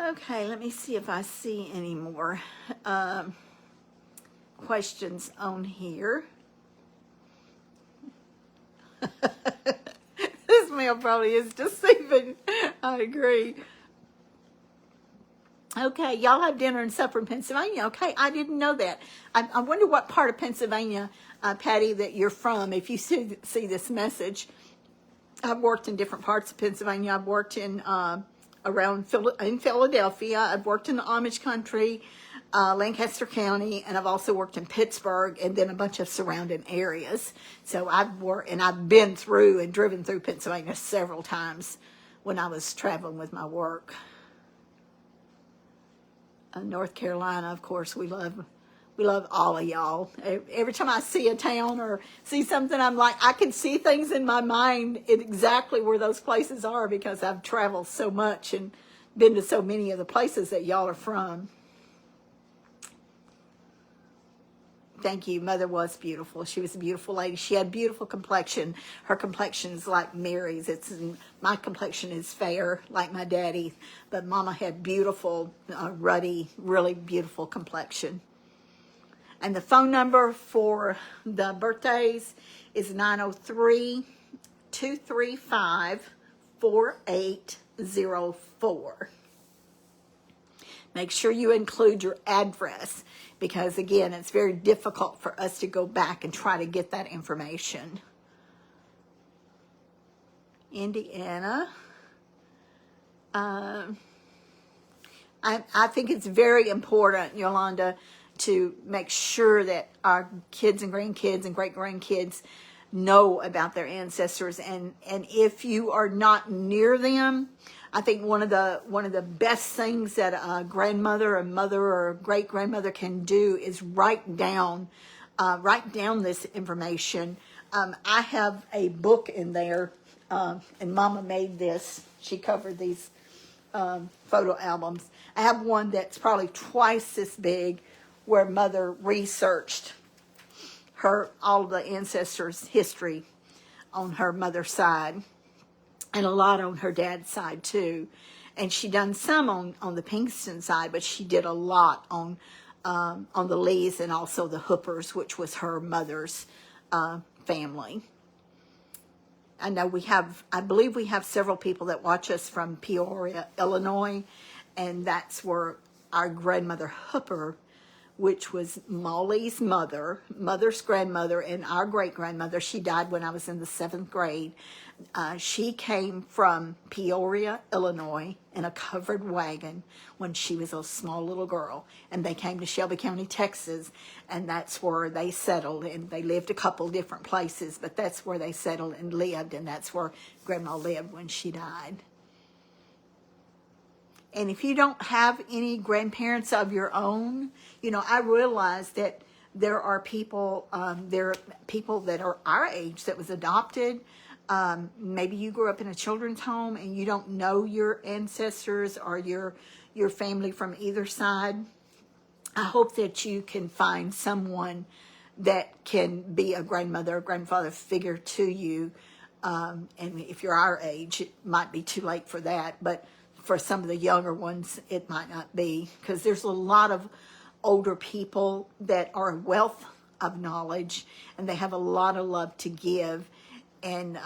Okay, let me see if I see any more questions on here. This mail probably is deceiving. I agree. Okay, y'all have dinner and supper in Pennsylvania. Okay, I didn't know that. I wonder what part of Pennsylvania, Patty, that you're from, if you see this message. I've worked in different parts of Pennsylvania. I've worked in Philadelphia. I've worked in the Amish country, Lancaster County, and I've also worked in Pittsburgh and then a bunch of surrounding areas. So I've been through and driven through Pennsylvania several times when I was traveling with my work. North Carolina, of course, we love all of y'all. Every time I see a town or see something, I'm like, I can see things in my mind exactly where those places are, because I've traveled so much and been to so many of the places that y'all are from. Thank you. Mother was beautiful. She was a beautiful lady. She had beautiful complexion. Her complexion is like Mary's. My complexion is fair, like my daddy, but Mama had beautiful, ruddy, really beautiful complexion. And the phone number for the birthdays is 903-235-4804. Make sure you include your address because, again, it's very difficult for us to go back and try to get that information. Indiana. I think it's very important, Yolanda, to make sure that our kids and grandkids and great-grandkids know about their ancestors. And if you are not near them, I think one of the best things that a grandmother, a mother, or a great grandmother can do is write down this information. I have a book in there, and Mama made this. She covered these photo albums. I have one that's probably twice this big, where Mother researched all the ancestors' history on her mother's side, and a lot on her dad's side too. And she done some on the Pinkston side, but she did a lot on the Lees and also the Hoopers, which was her mother's family. I know I believe we have several people that watch us from Peoria, Illinois, and that's where our grandmother Hooper, which was Molly's mother's grandmother, and our great-grandmother. She died when I was in the 7th grade. She came from Peoria, Illinois, in a covered wagon when she was a small little girl. And they came to Shelby County, Texas, and that's where they settled. And they lived a couple different places, but that's where they settled and lived, and that's where Grandma lived when she died. And if you don't have any grandparents of your own, I realize that there are people that are our age that was adopted. Maybe you grew up in a children's home and you don't know your ancestors or your family from either side. I hope that you can find someone that can be a grandmother or grandfather figure to you. And if you're our age, it might be too late for that, but for some of the younger ones, it might not be, because there's a lot of older people that are a wealth of knowledge, and they have a lot of love to give, and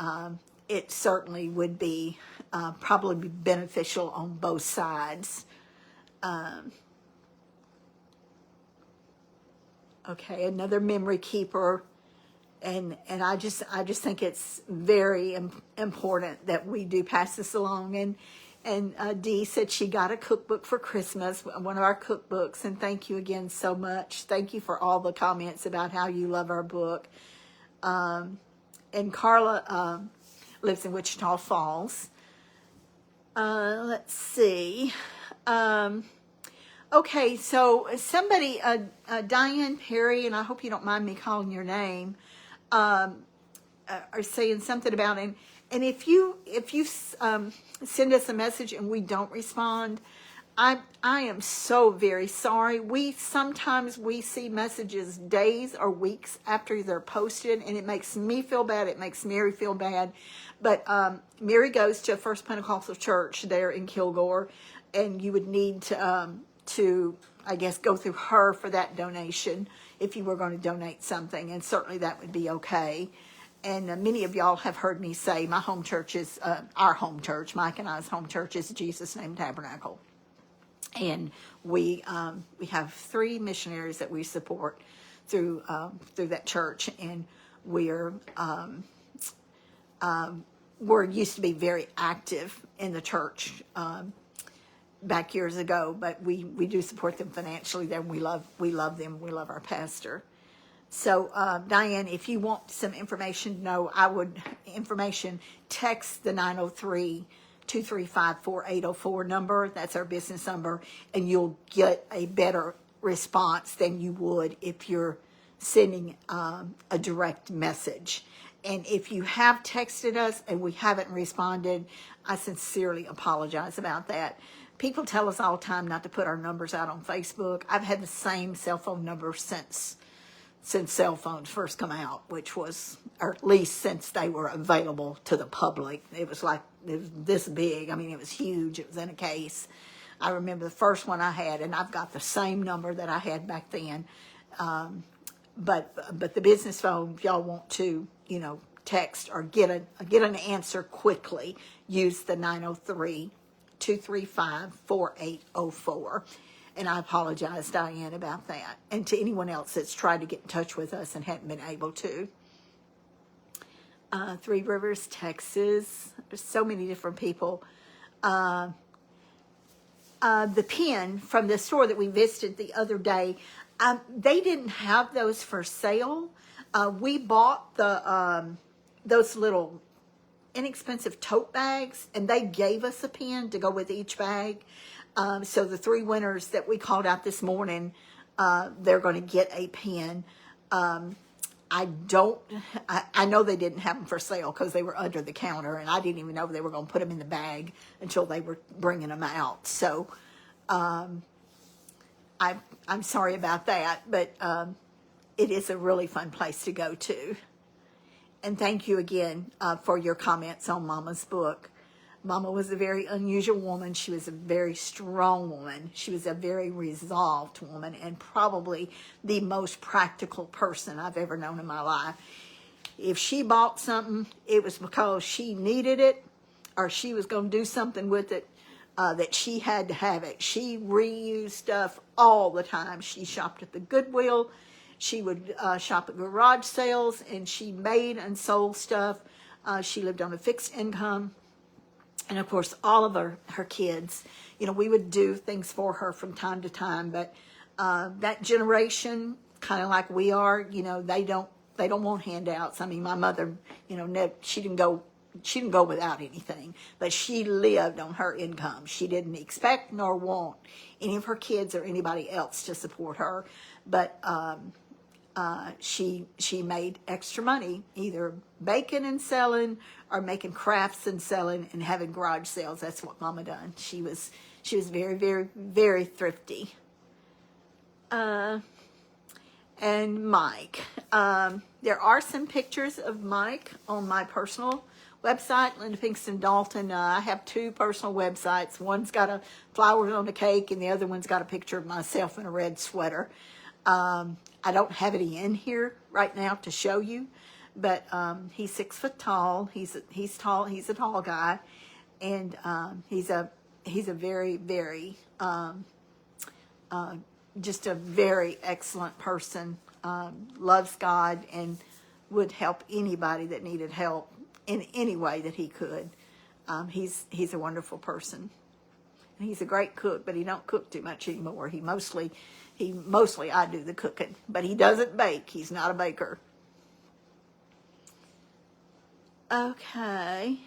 it certainly would be probably be beneficial on both sides. Okay, another memory keeper, and I just think it's very important that we do pass this along. And Dee said she got a cookbook for Christmas, one of our cookbooks, and thank you again so much. Thank you for all the comments about how you love our book. And Carla lives in Wichita Falls. Let's see. Okay, so somebody, Diane Perry, and I hope you don't mind me calling your name, are saying something about him. And if you send us a message and we don't respond, I am so very sorry. Sometimes we see messages days or weeks after they're posted, and it makes me feel bad. It makes Mary feel bad. But Mary goes to First Pentecostal Church there in Kilgore, and you would need to I guess go through her for that donation if you were going to donate something, and certainly that would be okay. And many of y'all have heard me say my home church is, our home church, Mike and I's home church is Jesus Name Tabernacle. And we have 3 missionaries that we support through that church. And we're used to be very active in the church back years ago, but we do support them financially. Then we love them. We love our pastor. So, Diane, if you want some information, text the 903-235-4804 number. That's our business number, and you'll get a better response than you would if you're sending a direct message. And if you have texted us and we haven't responded, I sincerely apologize about that. People tell us all the time not to put our numbers out on Facebook. I've had the same cell phone number since since cell phones first come out, which was, or at least since they were available to the public. It was this big. I mean, it was huge. It was in a case. I remember the first one I had, and I've got the same number that I had back then. But the business phone, if y'all want to, text or get an answer quickly, use the 903-235-4804. And I apologize, Diane, about that. And to anyone else that's tried to get in touch with us and hadn't been able to. Three Rivers, Texas. There's so many different people. The pen from the store that we visited the other day, they didn't have those for sale. We bought those little inexpensive tote bags, and they gave us a pen to go with each bag. So the three winners that we called out this morning, they're going to get a pen. I know they didn't have them for sale because they were under the counter, and I didn't even know they were going to put them in the bag until they were bringing them out. So I'm sorry about that, but it is a really fun place to go to. And thank you again for your comments on Mama's book. Mama was a very unusual woman. She was a very strong woman. She was a very resolved woman, and probably the most practical person I've ever known in my life. If she bought something, it was because she needed it, or she was going to do something with it, that she had to have it. She reused stuff all the time. She shopped at the Goodwill. She would shop at garage sales, and she made and sold stuff. She lived on a fixed income. And, of course, all of her kids, we would do things for her from time to time. But that generation, kind of like we are, they don't want handouts. I mean, my mother, she didn't go without anything. But she lived on her income. She didn't expect nor want any of her kids or anybody else to support her. But she made extra money, either baking and selling or making crafts and selling and having garage sales. That's what Mama done. She was very, very, very thrifty. And Mike. There are some pictures of Mike on my personal website, Linda Pinkston Dalton. I have two personal websites. One's got a flowers on a cake, and the other one's got a picture of myself in a red sweater. I don't have it in here right now to show you, but he's 6 foot tall. He's tall. He's a tall guy, and he's a very, very just a very excellent person. Loves God and would help anybody that needed help in any way that he could. He's a wonderful person. And he's a great cook, but he don't cook too much anymore. Mostly I do the cooking, but he doesn't bake. He's not a baker. Okay.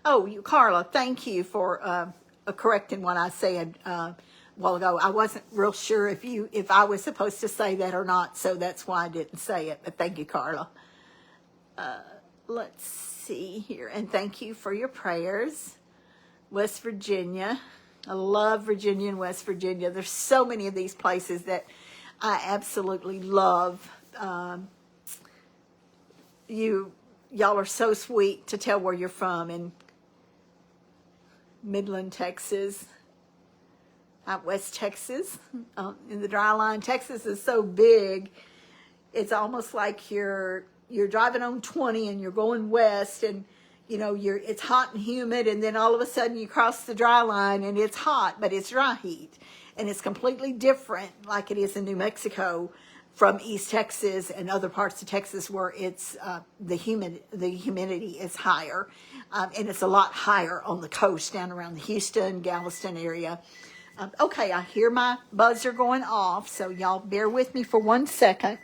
Oh, Carla, thank you for correcting what I said a while ago. I wasn't real sure if I was supposed to say that or not, so that's why I didn't say it. But thank you, Carla. Let's see here, and thank you for your prayers. West Virginia. I love Virginia and West Virginia. There's so many of these places that I absolutely love. Y'all are so sweet to tell where you're from. In Midland, Texas, out West Texas, in the dry line. Texas is so big, it's almost like you're driving on 20 and you're going west, and it's hot and humid, and then all of a sudden you cross the dry line and it's hot, but it's dry heat. And it's completely different, like it is in New Mexico, from East Texas and other parts of Texas where it's the humidity is higher. And it's a lot higher on the coast down around the Houston, Galveston area. Okay, I hear my buzzer going off, so y'all bear with me for 1 second.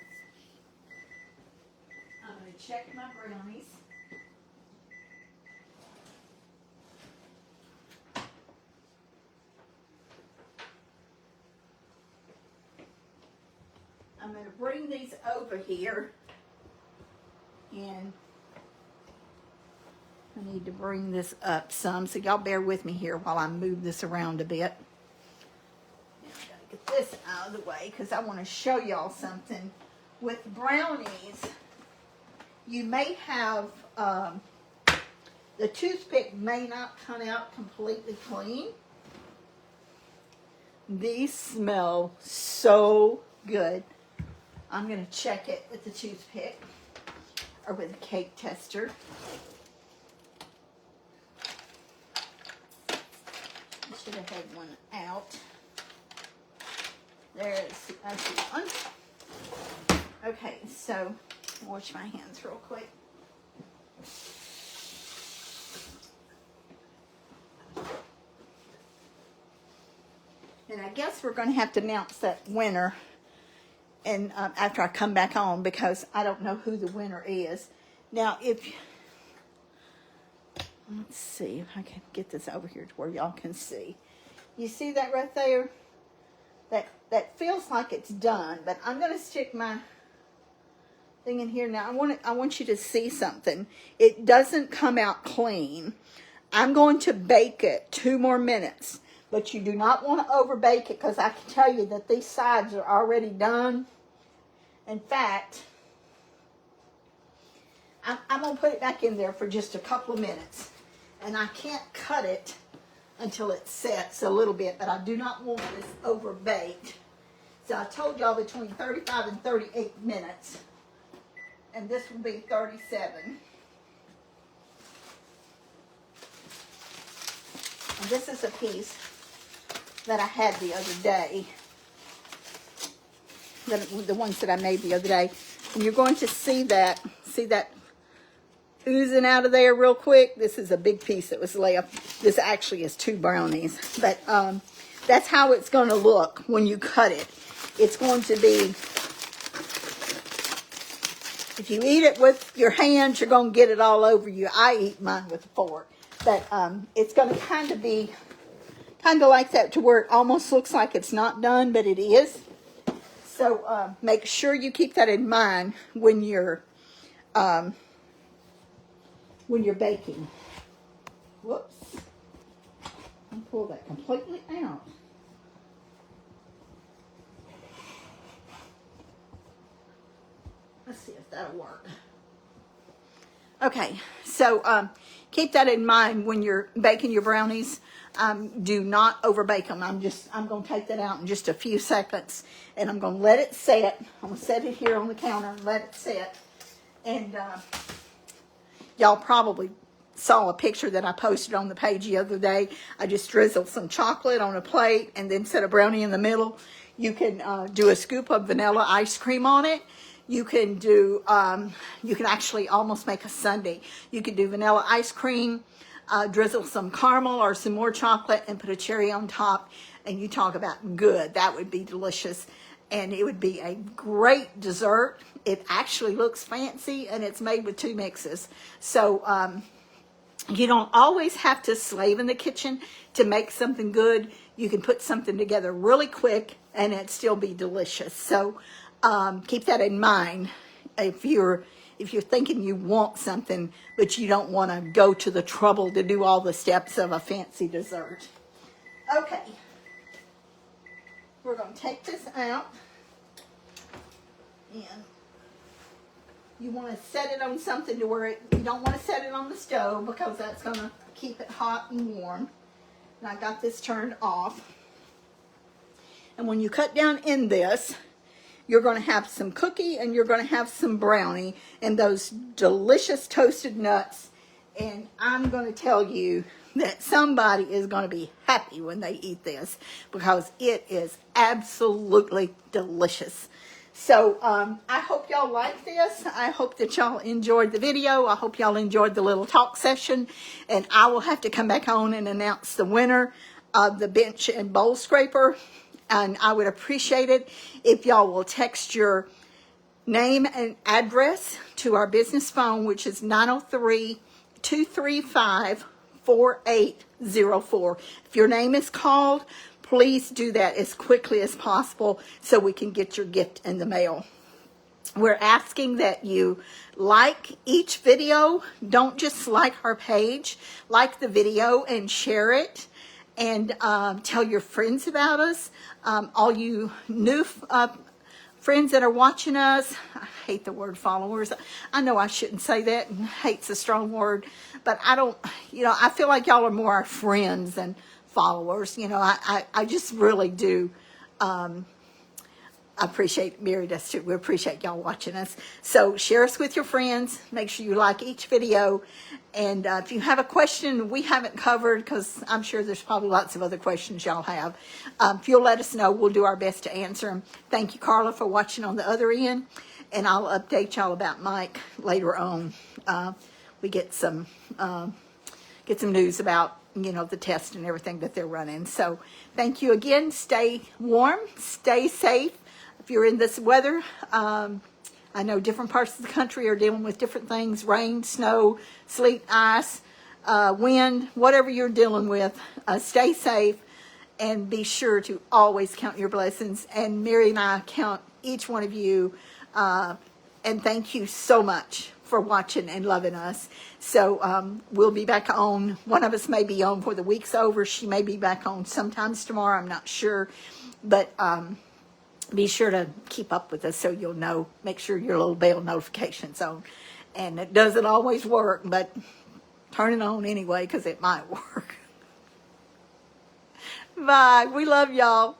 I'm going to check my brownies. I'm going to bring these over here, and I need to bring this up some, so y'all bear with me here while I move this around a bit. Now I got to get this out of the way because I want to show y'all something with brownies, you may have, the toothpick may not come out completely clean. These smell so good. I'm going to check it with the toothpick or with a cake tester. I should have had one out. There's one. Okay, so wash my hands real quick. And I guess we're going to have to announce that winner and after I come back on, because I don't know who the winner is. Now, let's see if I can get this over here to where y'all can see. You see that right there? That feels like it's done, but I'm going to stick my thing in here now. I want you to see something. It doesn't come out clean. I'm going to bake it 2 more minutes. But you do not want to over bake it, because I can tell you that these sides are already done. In fact, I'm going to put it back in there for just a couple of minutes. And I can't cut it until it sets a little bit, but I do not want this over baked. So I told y'all between 35 and 38 minutes. And this will be 37. And this is a piece that I had the other day, the ones that I made the other day, and you're going to see that oozing out of there real quick. This is a big piece that was left. This actually is 2 brownies, but that's how it's going to look when you cut it. It's going to be, if you eat it with your hands, you're going to get it all over you. I eat mine with a fork, but it's going to kind of be like that, to where it almost looks like it's not done, but it is. So make sure you keep that in mind when you're baking. Whoops! I'll pull that completely out. Let's see if that'll work. Okay, so keep that in mind when you're baking your brownies. Do not over bake them. I'm going to take that out in just a few seconds, and I'm going to let it set. I'm going to set it here on the counter and let it set. And y'all probably saw a picture that I posted on the page the other day. I just drizzled some chocolate on a plate and then set a brownie in the middle. You can do a scoop of vanilla ice cream on it. You can do, you can actually almost make a sundae. You can do vanilla ice cream, drizzle some caramel or some more chocolate, and put a cherry on top. And you talk about good. That would be delicious. And it would be a great dessert. It actually looks fancy, and it's made with 2 mixes. So you don't always have to slave in the kitchen to make something good. You can put something together really quick, and it still be delicious. So keep that in mind if you're thinking you want something, but you don't want to go to the trouble to do all the steps of a fancy dessert. Okay. We're going to take this out, and you want to set it on something to where you don't want to set it on the stove, because that's going to keep it hot and warm. And I got this turned off. And when you cut down in this, you're going to have some cookie and you're going to have some brownie and those delicious toasted nuts. And I'm going to tell you that somebody is going to be happy when they eat this, because it is absolutely delicious. So I hope y'all like this. I hope that y'all enjoyed the video. I hope y'all enjoyed the little talk session. And I will have to come back on and announce the winner of the bench and bowl scraper. And I would appreciate it if y'all will text your name and address to our business phone, which is 903-235-4804. If your name is called, please do that as quickly as possible so we can get your gift in the mail. We're asking that you like each video. Don't just like our page. Like the video and share it. And tell your friends about us. All you new friends that are watching us. I hate the word followers. I know I shouldn't say that, and hate's a strong word, but I don't, I feel like y'all are more our friends than followers. I just really do. I appreciate, Mary does too. We appreciate y'all watching us. So share us with your friends. Make sure you like each video. And if you have a question we haven't covered, because I'm sure there's probably lots of other questions y'all have, if you'll let us know, we'll do our best to answer them. Thank you, Carla, for watching on the other end. And I'll update y'all about Mike later on. We get some news about, the test and everything that they're running. So thank you again. Stay warm. Stay safe. If you're in this weather, I know different parts of the country are dealing with different things, rain, snow, sleet, ice, wind, whatever you're dealing with, stay safe and be sure to always count your blessings. And Mary and I count each one of you, and thank you so much for watching and loving us. So we'll be back on. One of us may be on before the week's over. She may be back on sometimes tomorrow. I'm not sure. But be sure to keep up with us so you'll know. Make sure your little bell notification's on. And it doesn't always work, but turn it on anyway because it might work. Bye. We love y'all.